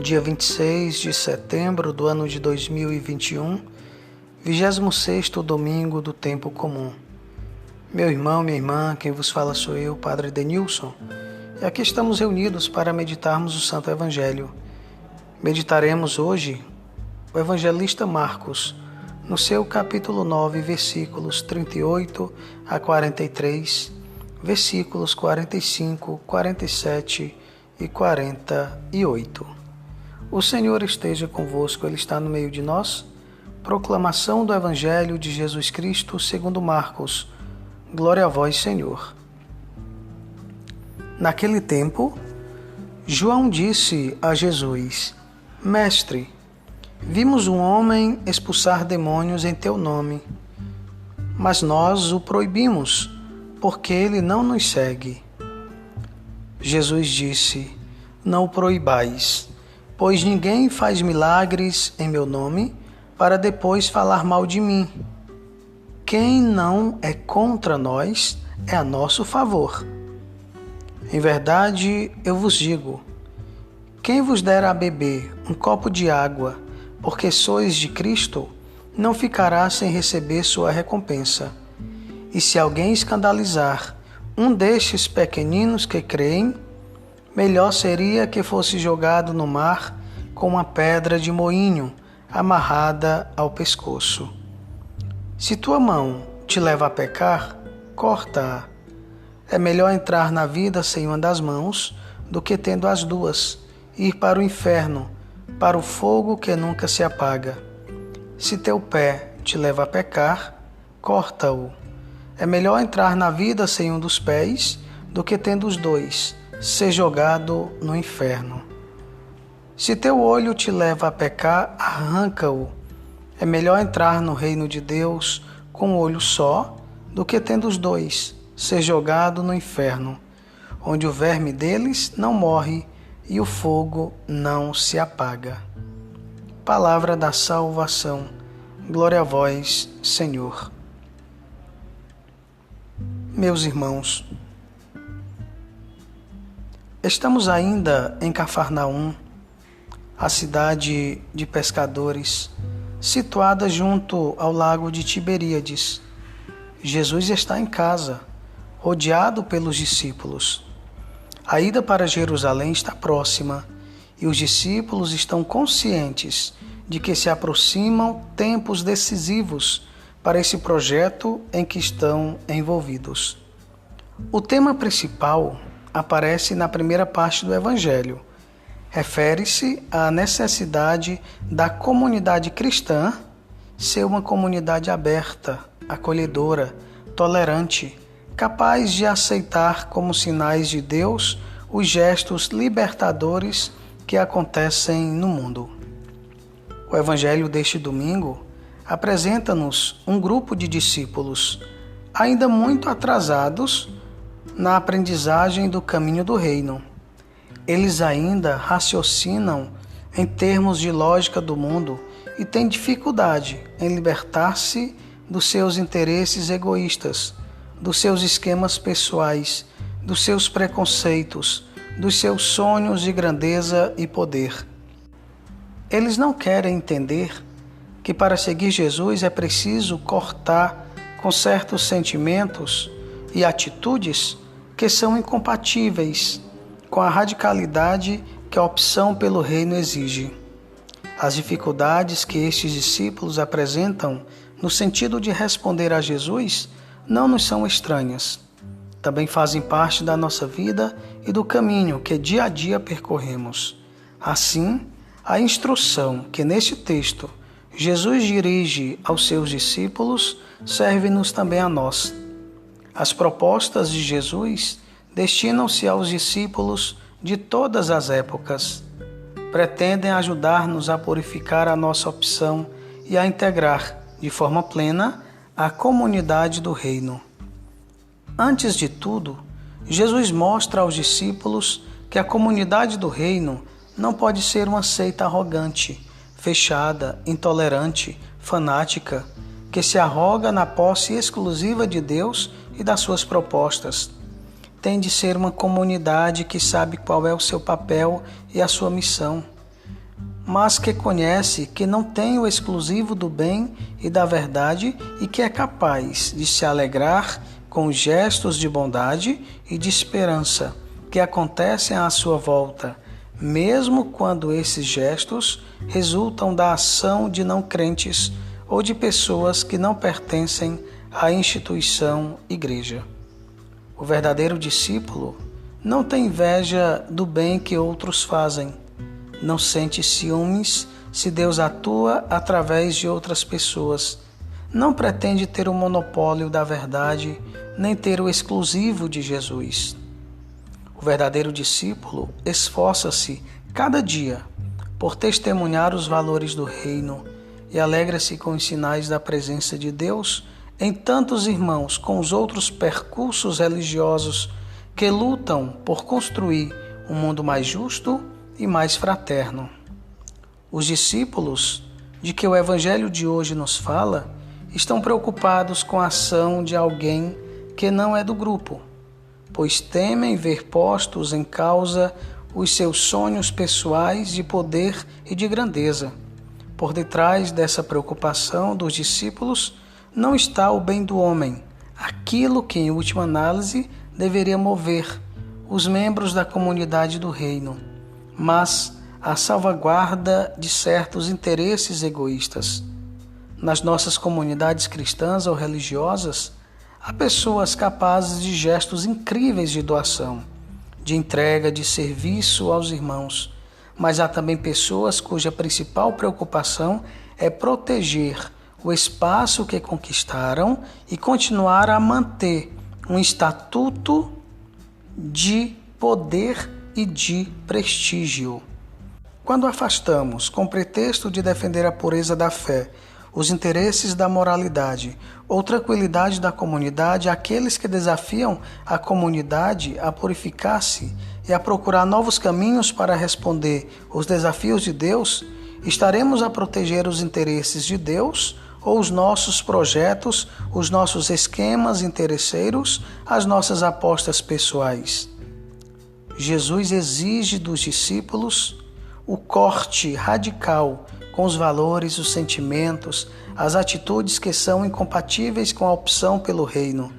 Dia 26 de setembro do ano de 2021, 26º domingo do tempo comum. Meu irmão, minha irmã, quem vos fala sou eu, Padre Denilson, e aqui estamos reunidos para meditarmos o Santo Evangelho. Meditaremos hoje o evangelista Marcos, no seu capítulo 9, versículos 38 a 43, versículos 45, 47 e 48. O Senhor esteja convosco, Ele está no meio de nós. Proclamação do Evangelho de Jesus Cristo segundo Marcos. Glória a vós, Senhor. Naquele tempo, João disse a Jesus: Mestre, vimos um homem expulsar demônios em teu nome, mas nós o proibimos, porque ele não nos segue. Jesus disse: Não o proibais, pois ninguém faz milagres em meu nome para depois falar mal de mim. Quem não é contra nós é a nosso favor. Em verdade, eu vos digo, quem vos der a beber um copo de água, porque sois de Cristo, não ficará sem receber sua recompensa. E se alguém escandalizar um destes pequeninos que creem, melhor seria que fosse jogado no mar com uma pedra de moinho amarrada ao pescoço. Se tua mão te leva a pecar, corta-a. É melhor entrar na vida sem uma das mãos do que tendo as duas, ir para o inferno, para o fogo que nunca se apaga. Se teu pé te leva a pecar, corta-o. É melhor entrar na vida sem um dos pés do que tendo os dois, ser jogado no inferno. Se teu olho te leva a pecar, arranca-o. É melhor entrar no reino de Deus com um olho só do que tendo os dois, ser jogado no inferno, onde o verme deles não morre e o fogo não se apaga. Palavra da salvação. Glória a vós, Senhor. Meus irmãos, estamos ainda em Cafarnaum, a cidade de pescadores, situada junto ao lago de Tiberíades. Jesus está em casa, rodeado pelos discípulos. A ida para Jerusalém está próxima e os discípulos estão conscientes de que se aproximam tempos decisivos para esse projeto em que estão envolvidos. O tema principal aparece na primeira parte do Evangelho. Refere-se à necessidade da comunidade cristã ser uma comunidade aberta, acolhedora, tolerante, capaz de aceitar como sinais de Deus os gestos libertadores que acontecem no mundo. O Evangelho deste domingo apresenta-nos um grupo de discípulos ainda muito atrasados na aprendizagem do caminho do reino. Eles ainda raciocinam em termos de lógica do mundo e têm dificuldade em libertar-se dos seus interesses egoístas, dos seus esquemas pessoais, dos seus preconceitos, dos seus sonhos de grandeza e poder. Eles não querem entender que para seguir Jesus é preciso cortar com certos sentimentos e atitudes que são incompatíveis com a radicalidade que a opção pelo reino exige. As dificuldades que estes discípulos apresentam no sentido de responder a Jesus não nos são estranhas. Também fazem parte da nossa vida e do caminho que dia a dia percorremos. Assim, a instrução que neste texto Jesus dirige aos seus discípulos serve-nos também a nós. As propostas de Jesus destinam-se aos discípulos de todas as épocas. Pretendem ajudar-nos a purificar a nossa opção e a integrar, de forma plena, a comunidade do reino. Antes de tudo, Jesus mostra aos discípulos que a comunidade do reino não pode ser uma seita arrogante, fechada, intolerante, fanática, que se arroga na posse exclusiva de Deus e das suas propostas. Tem de ser uma comunidade que sabe qual é o seu papel e a sua missão. mas que conhece que não tem o exclusivo do bem e da verdade e que é capaz de se alegrar com gestos de bondade e de esperança que acontecem à sua volta, mesmo quando esses gestos resultam da ação de não crentes ou de pessoas que não pertencem à instituição igreja. O verdadeiro discípulo não tem inveja do bem que outros fazem, não sente ciúmes se Deus atua através de outras pessoas, não pretende ter o monopólio da verdade, nem ter o exclusivo de Jesus. O verdadeiro discípulo esforça-se cada dia por testemunhar os valores do reino e alegra-se com os sinais da presença de Deus em tantos irmãos com os outros percursos religiosos que lutam por construir um mundo mais justo e mais fraterno. Os discípulos de que o Evangelho de hoje nos fala estão preocupados com a ação de alguém que não é do grupo, pois temem ver postos em causa os seus sonhos pessoais de poder e de grandeza. Por detrás dessa preocupação dos discípulos não está o bem do homem, aquilo que, em última análise, deveria mover os membros da comunidade do reino, mas a salvaguarda de certos interesses egoístas. Nas nossas comunidades cristãs ou religiosas, há pessoas capazes de gestos incríveis de doação, de entrega, de serviço aos irmãos, mas há também pessoas cuja principal preocupação é proteger o espaço que conquistaram e continuar a manter um estatuto de poder e de prestígio. Quando afastamos, com pretexto de defender a pureza da fé, os interesses da moralidade ou tranquilidade da comunidade, aqueles que desafiam a comunidade a purificar-se e a procurar novos caminhos para responder os desafios de Deus, estaremos a proteger os interesses de Deus ou os nossos projetos, os nossos esquemas interesseiros, as nossas apostas pessoais? Jesus exige dos discípulos o corte radical com os valores, os sentimentos, as atitudes que são incompatíveis com a opção pelo reino.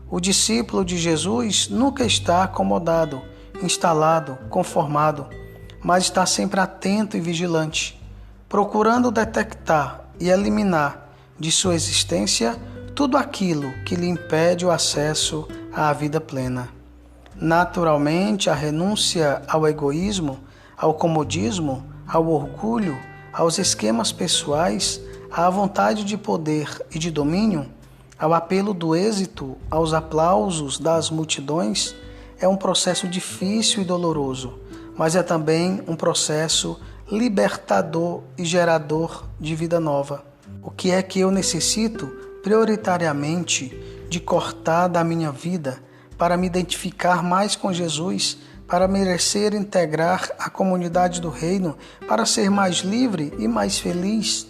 O discípulo de Jesus nunca está acomodado, instalado, conformado, mas está sempre atento e vigilante, procurando detectar e eliminar de sua existência tudo aquilo que lhe impede o acesso à vida plena. Naturalmente, a renúncia ao egoísmo, ao comodismo, ao orgulho, aos esquemas pessoais, à vontade de poder e de domínio, ao apelo do êxito, aos aplausos das multidões, é um processo difícil e doloroso, mas é também um processo libertador e gerador de vida nova. O que é que eu necessito prioritariamente de cortar da minha vida para me identificar mais com Jesus, para merecer integrar a comunidade do reino, para ser mais livre e mais feliz?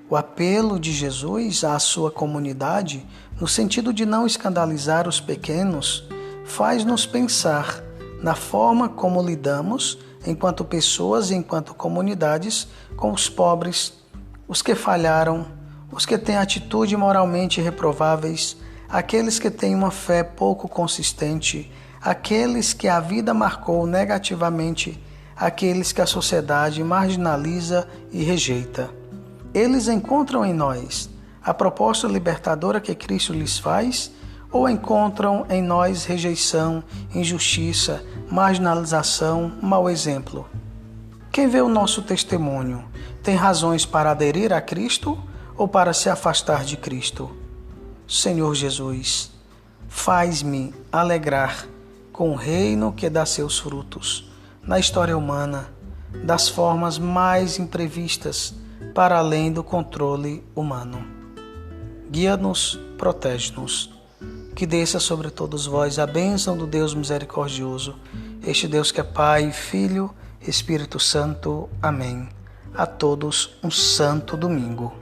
O apelo de Jesus à sua comunidade, no sentido de não escandalizar os pequenos, faz-nos pensar na forma como lidamos, enquanto pessoas e enquanto comunidades, com os pobres, os que falharam, os que têm atitude moralmente reprováveis, aqueles que têm uma fé pouco consistente, aqueles que a vida marcou negativamente, aqueles que a sociedade marginaliza e rejeita. Eles encontram em nós a proposta libertadora que Cristo lhes faz, ou encontram em nós rejeição, injustiça, marginalização, mau exemplo? Quem vê o nosso testemunho tem razões para aderir a Cristo ou para se afastar de Cristo? Senhor Jesus, faz-me alegrar com o reino que dá seus frutos na história humana, das formas mais imprevistas, para além do controle humano. Guia-nos, protege-nos. Que desça sobre todos vós a bênção do Deus misericordioso, este Deus que é Pai, Filho, Espírito Santo. Amém. A todos um santo domingo.